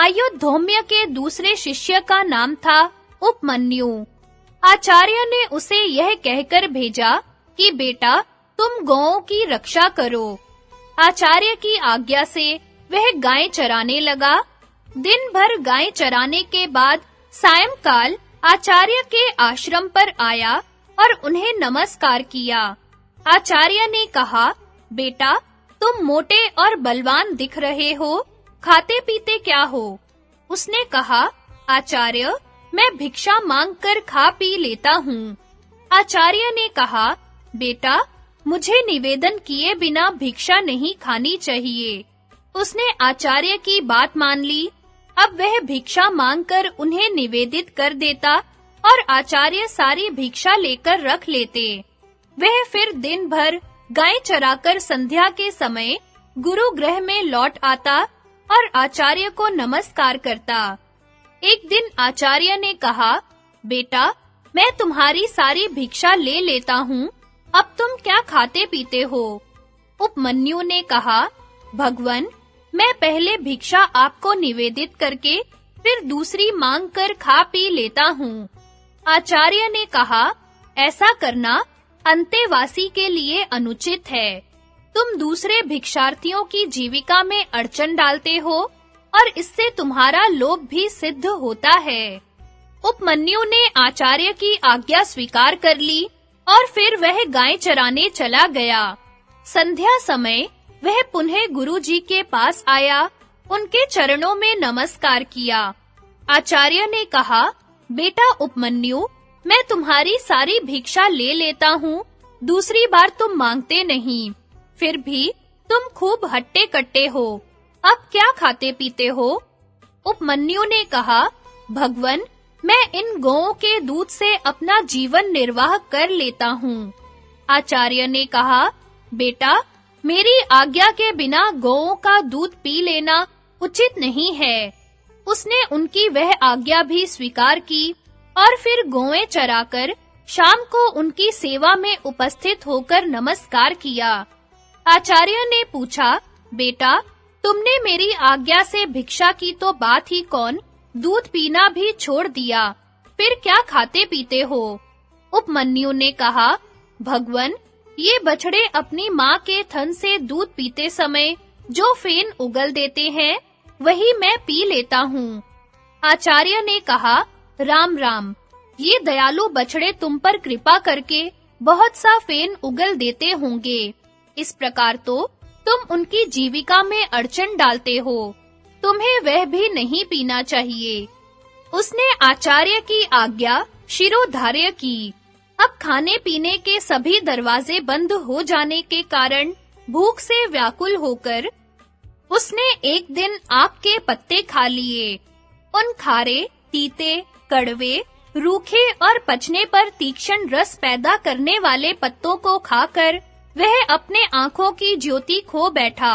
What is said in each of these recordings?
आयुधौम्य के दूसरे शिष्य का नाम था उपमन्यु। आचार्य ने उसे यह कहकर भेजा कि बेटा तुम गौओं की रक्षा करो। आचार्य की आज्ञा से वह गाय चराने लगा। दिन भर गाय चराने के बाद सायंकाल आचार्य के आश्रम पर आया और उन्हें नमस्कार किया। आचार्य ने कहा, बेटा तुम मोटे और बलवान दिख रहे हो, खाते पीते क्या हो? उसने कहा, आचार्य मैं भिक्षा मांगकर खा पी लेता हूँ। आचार्य ने कहा, बेटा मुझे निवेदन किए बिना भिक्षा नहीं खानी चाहिए। उसने आचार्य की बात मान ली। अब वह भिक्षा मांगकर उन्हें निवेदित कर देता और आचार्य सारी भिक्षा लेकर रख लेते। वह फिर दिन भर गाय चराकर संध्या के समय गुरुगृह में लौट आता और आचार्य को नमस्कार करता। एक दिन आचार्य ने कहा, बेटा मैं तुम्हारी सारी भिक्षा ले लेता हूँ, अब तुम क्या खाते पीते हो? उपमन्यु ने कहा, भगवन मैं पहले भिक्षा आपको निवेदित करके फिर दूसरी मांग कर खा पी लेता हूँ। आचार्य ने कहा, ऐसा करना अंतेवासी के लिए अनुचित है। तुम दूसरे भिक्षार्थियों की जीविका में अड़चन डालते हो और इससे तुम्हारा लोभ भी सिद्ध होता है। उपमन्यु ने आचार्य की आज्ञा स्वीकार कर ली और फिर वह गाय चराने चला गया। संध्या समय वह पुनः गुरुजी के पास आया, उनके चरणों में नमस्कार किया। आचार्य ने कहा, बेटा उपमन्यु मैं तुम्हारी सारी भिक्षा ले लेता हूँ, दूसरी बार तुम मांगते नहीं, फिर भी तुम खूब हट्टे-कट्टे हो, अब क्या खाते पीते हो? उपमन्यु ने कहा, भगवन मैं इन गौओं के दूध से अपना जीवन निर्वाह कर लेता हूँ। आचार्य ने कहा, बेटा मेरी आज्ञा के बिना गौओं का दूध पी लेना उचित नहीं है। उसने उनकी वह आज्ञा भी स्वीकार की और फिर गौएं चराकर शाम को उनकी सेवा में उपस्थित होकर नमस्कार किया। आचार्य ने पूछा, बेटा तुमने मेरी आज्ञा से भिक्षा की तो बात ही कौन, दूध पीना भी छोड़ दिया, फिर क्या खाते पीते हो? उपमन्यु ने कहा, भगवन ये बछड़े अपनी माँ के थन से दूध पीते समय जो फेन उगल देते हैं वही मैं पी लेता हूँ। आचार्य ने कहा, राम राम, ये दयालु बछड़े तुम पर कृपा करके बहुत सा फेन उगल देते होंगे। इस प्रकार तो तुम उनकी जीविका में अड़चन डालते हो, तुम्हें वह भी नहीं पीना चाहिए। उसने आचार्य की आज्ञा शिरोधार्य की। अब खाने पीने के सभी दरवाजे बंद हो जाने के कारण भूख से व्याकुल होकर उसने एक दिन आक के पत्ते खा लिए। उन खारे, तीते, कड़वे, रूखे और पचने पर तीक्ष्ण रस पैदा करने वाले पत्तों को खाकर वह अपने आंखों की ज्योति खो बैठा।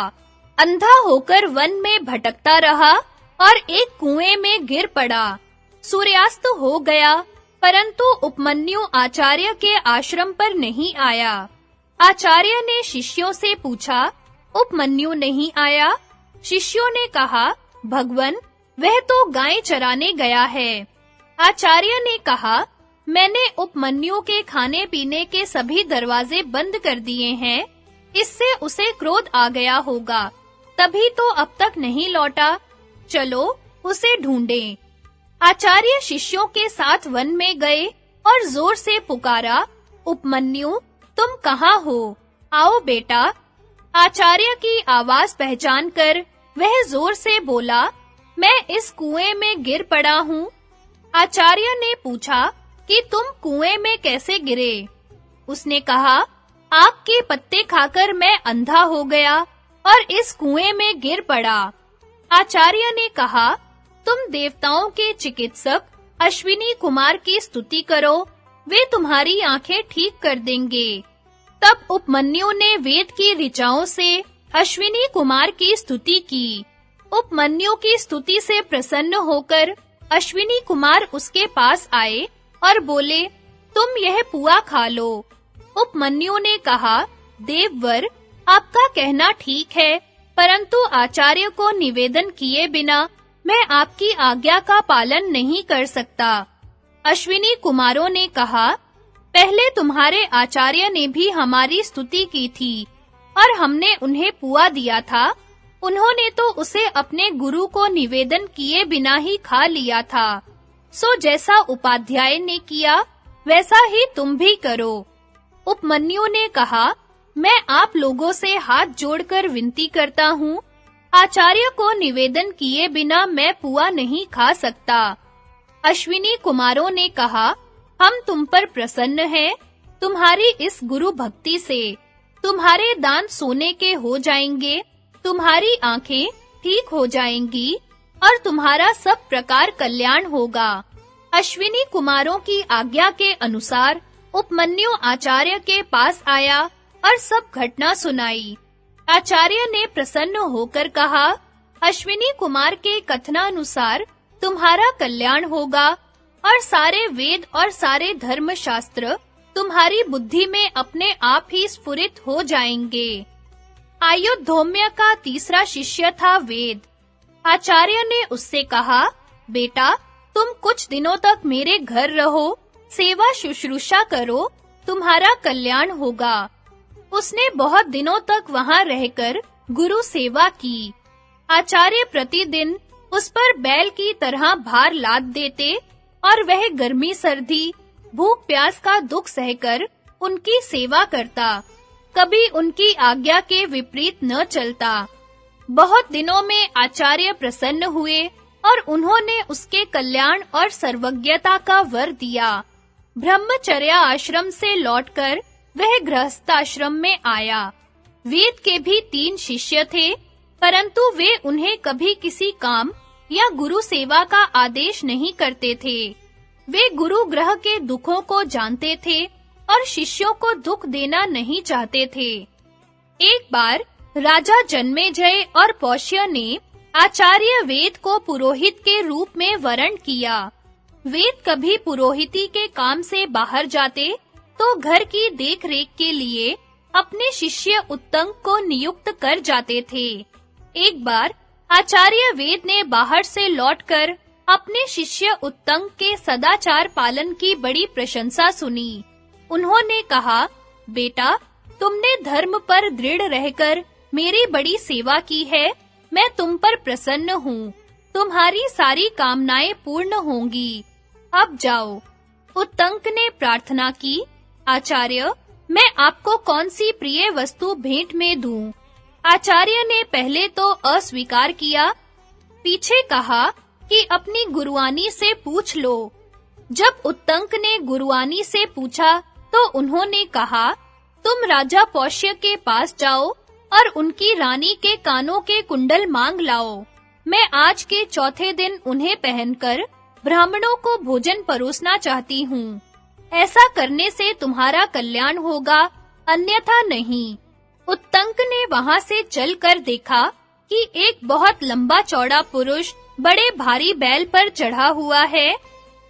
अंधा होकर वन में भटकता रहा और एक कुएं में गिर पड़ा। सूर्यास्त हो गया, परंतु उपमन्यु आचार्य के आश्रम पर नहीं आया। आचार्य ने शिष्यों से पूछा, उपमन्यु नहीं आया? शिष्यों ने कहा, भगवन वह तो गाय चराने गया है। आचार्य ने कहा, मैंने उपमन्यु के खाने पीने के सभी दरवाजे बंद कर दिए हैं, इससे उसे क्रोध आ गया होगा, तभी तो अब तक नहीं लौटा। चलो उसे ढूंढें। आचार्य शिष्यों के साथ वन में गए और जोर से पुकारा, उपमन्यु तुम कहाँ हो? आओ बेटा। आचार्य की आवाज पहचान कर वह जोर से बोला, मैं इस कुएं में गिर पड़ा हूँ। आचार्य ने पूछा कि तुम कुएं में कैसे गिरे? उसने कहा, आक के पत्ते खाकर मैं अंधा हो गया और इस कुएं में गिर पड़ा। आचार्य ने कहा, तुम देवताओं के चिकित्सक अश्विनी कुमार की स्तुति करो, वे तुम्हारी आंखें ठीक कर देंगे। तब उपमन्यु ने वेद की ऋचाओं से अश्विनी कुमार की स्तुति की। उपमन्यु की स्तुति से प्रसन्न होकर अश्विनी कुमार उसके पास आए और बोले, तुम यह पुआ खा लो। उपमन्यु ने कहा, देववर आपका कहना ठीक है, परंतु आचार्य को निवेदन किए बिना मैं आपकी आज्ञा का पालन नहीं कर सकता। अश्विनी कुमारों ने कहा, पहले तुम्हारे आचार्य ने भी हमारी स्तुति की थी और हमने उन्हें पुआ दिया था। उन्होंने तो उसे अपने गुरु को निवेदन किए बिना ही खा लिया था। सो जैसा उपाध्याय ने किया वैसा ही तुम भी करो। उपमन्यु ने कहा, मैं आप लोगों से हाथ जोड़कर विनती करता हूँ, आचार्य को निवेदन किए बिना मैं पुआ नहीं खा सकता। अश्विनी कुमारों ने कहा, हम तुम पर प्रसन्न हैं, तुम्हारी इस गुरु भक्ति से। तुम्हारे दांत सोने के हो जाएंगे, तुम्हारी आंखें ठीक हो जाएंगी और तुम्हारा सब प्रकार कल्याण होगा। अश्विनी कुमारों की आज्ञा के अनुसार उपमन्यु आचार्य के पास आया और सब घटना सुनाई। आचार्य ने प्रसन्न होकर कहा, अश्विनी कुमार के कथनानुसार तुम्हारा कल्याण होगा और सारे वेद और सारे धर्मशास्त्र तुम्हारी बुद्धि में अपने आप ही स्फुरित हो जाएंगे। आयुधोम्य का तीसरा शिष्य था वेद। आचार्य ने उससे कहा, बेटा, तुम कुछ दिनों तक मेरे घर रहो, सेवा शुश्रूषा करो, तुम्हारा कल्याण होगा। उसने बहुत दिनों तक वहां रहकर गुरु सेवा की। आचार्य प्रतिदिन उस पर बैल की तरह भार लाद देते और वह गर्मी सर्दी, भूख प्यास का दुख सहकर उनकी सेवा करता। कभी उनकी आज्ञा के विपरीत न चलता। बहुत दिनों में आचार्य प्रसन्न हुए और उन्होंने उसके कल्याण और सर्वज्ञता का वर दिया। ब्रह्मचर्य आश्रम से लौटकर वह गृहस्थाश्रम में आया। वेद के भी 3 शिष्य थे, परंतु वे उन्हें कभी किसी काम या गुरु सेवा का आदेश नहीं करते थे। वे गुरु ग्रह के दुखों को जानते थे और शिष्यों को दुख देना नहीं चाहते थे। एक बार राजा जन्मेजय और पौष्य ने आचार्य वेद को पुरोहित के रूप में वरण किया। वेद कभी पुरोहिती के काम से बाहर जाते तो घर की देखरेख के लिए अपने शिष्य उत्तंक को नियुक्त कर जाते थे। एक बार आचार्य वेद ने बाहर से लौटकर अपने शिष्य उत्तंक के सदाचार पालन की बड़ी प्रशंसा सुनी। उन्होंने कहा, बेटा, तुमने धर्म पर दृढ़ रहकर मेरी बड़ी सेवा की है। मैं तुम पर प्रसन्न हूँ। तुम्हारी सारी कामनाएं पूर्ण होंगी। अब जाओ। उत्तंक ने प्रार्थना की, आचार्य, मैं आपको कौन सी प्रिय वस्तु भेंट में दूं? आचार्य ने पहले तो अस्वीकार किया, पीछे कहा कि अपनी गुरुआनी से पूछ लो। जब उत्तंक ने गुरुआनी से पूछा तो उन्होंने कहा, तुम राजा पौष्य के पास जाओ और उनकी रानी के कानों के कुंडल मांग लाओ। मैं आज के चौथे दिन उन्हें पहनकर ब्राह्मणों को भोजन परोसना चाहती हूँ। ऐसा करने से तुम्हारा कल्याण होगा, अन्यथा नहीं। उत्तंक ने वहां से चलकर देखा कि एक बहुत लंबा चौड़ा पुरुष बड़े भारी बैल पर चढ़ा हुआ है।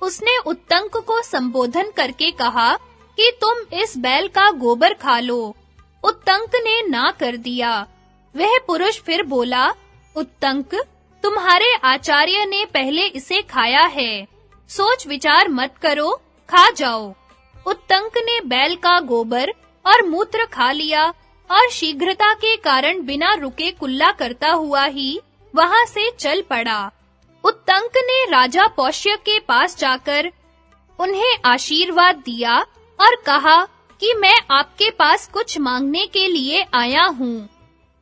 उसने उत्तंक को संबोधन करके कहा कि तुम इस बैल का गोबर खा लो। उत्तंक ने ना कर दिया। वह पुरुष फिर बोला, उत्तंक, तुम्हारे आचार्य ने पहले इसे खाया है। सोच विचार मत करो, खा जाओ। उत्तंक ने बैल का गोबर और मूत्र खा लिया और शीघ्रता के कारण बिना रुके कुल्ला करता हुआ ही वहां से चल पड़ा। उत्तंक ने राजा पौष्य के पास जाकर उन्हें आशीर्वाद दिया और कहा कि मैं आपके पास कुछ मांगने के लिए आया हूँ।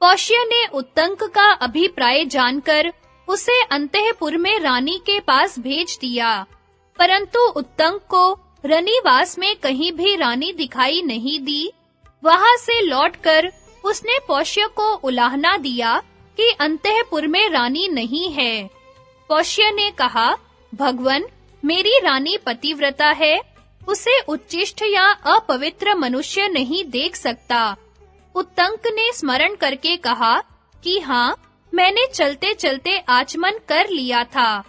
पौष्य ने उत्तंक का अभिप्राय जानकर उसे अंतःपुर में रानी के पास भेज दिया, परंतु उत्तंक को रनिवास में कहीं भी रानी दिखाई नहीं दी। वहां से लौटकर उसने पौष्य को उलाहना दिया कि अंतःपुर में रानी नहीं है। पौष्य ने कहा, भगवन, मेरी रानी पतिव्रता है, उसे उच्चिष्ट या अपवित्र मनुष्य नहीं देख सकता। उत्तंक ने स्मरण करके कहा कि हाँ, मैंने चलते-चलते आचमन कर लिया था।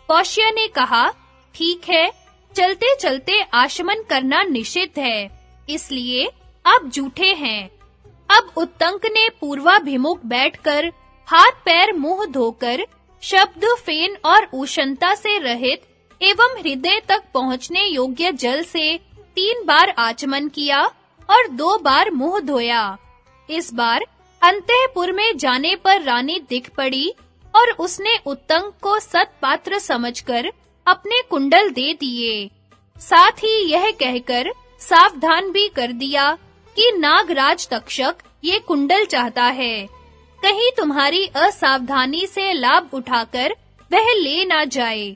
पौष्य ने कहा, ठीक है, चलते-चलते आचमन करना निषिद्ध है, इसलिए आप झूठे हैं। अब उत्तंक ने पूर्वाभिमुख बैठकर हाथ पैर मुंह धोकर शब्द, फेन और उष्णता से रहित एवं हृदय तक पहुँचने योग्य जल से 3 बार आचमन किया और 2 बार मुंह धोया। इस बार अंतःपुर में जाने पर रानी दिख पड़ी और उसने उत्तंक को सत्पात्र समझकर अपने कुंडल दे दिए। साथ ही यह कहकर सावधान भी कर दिया कि नागराज तक्षक ये कुंडल चाहता है, कहीं तुम्हारी असावधानी से लाभ उठाकर वह ले ना जाए।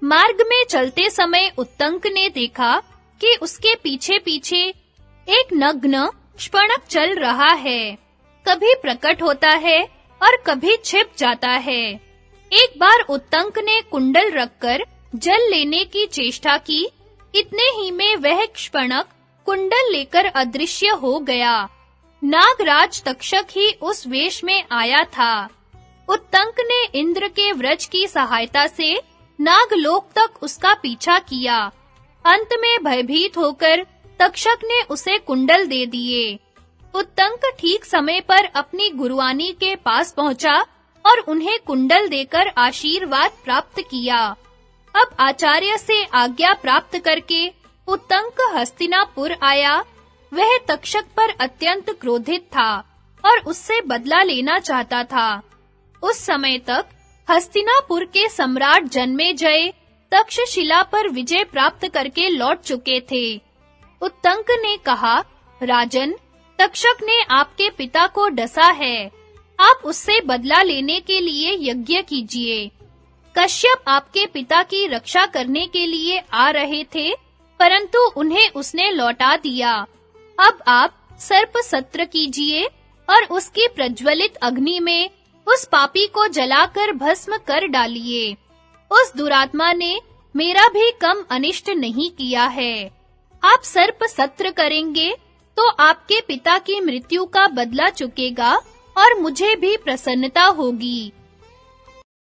मार्ग में चलते समय उत्तंक ने देखा कि उसके पीछे-पीछे एक नग्न शपणक चल रहा है, कभी प्रकट होता है और कभी छिप जाता है। एक बार उत्तंक ने कुंडल रखकर जल लेने की चेष्टा की, इतने ही में वह शपणक कुंडल लेकर अदृश्य हो गया। नागराज तक्षक ही उस वेश में आया था। उत्तंक ने इंद्र के व्रज की सहायता से नागलोक तक उसका पीछा किया। अंत में भयभीत होकर तक्षक ने उसे कुंडल दे दिए। उत्तंक ठीक समय पर अपनी गुरुआनी के पास पहुंचा और उन्हें कुंडल देकर आशीर्वाद प्राप्त किया। अब आचार्य से आज्ञा प्राप्त करके उत्तंक हस्तिनापुर आया। वह तक्षक पर अत्यंत क्रोधित था और उससे बदला लेना चाहता था। उस समय तक हस्तिनापुर के सम्राट जन्मेजय तक्षशिला पर विजय प्राप्त करके लौट चुके थे। उत्तंक ने कहा, राजन, तक्षक ने आपके पिता को डसा है। आप उससे बदला लेने के लिए यज्ञ कीजिए। कश्यप आपके पिता की रक्षा करने के लिए आ रहे थे, परंतु उन्हें उसने लौटा दिया। अब आप सर्प सत्र कीजिए और उसकी प्रज्वलित अग्नि में उस पापी को जलाकर भस्म कर डालिए। उस दुरात्मा ने मेरा भी कम अनिष्ट नहीं किया है। आप सर्प सत्र करेंगे तो आपके पिता की मृत्यु का बदला चुकेगा और मुझे भी प्रसन्नता होगी।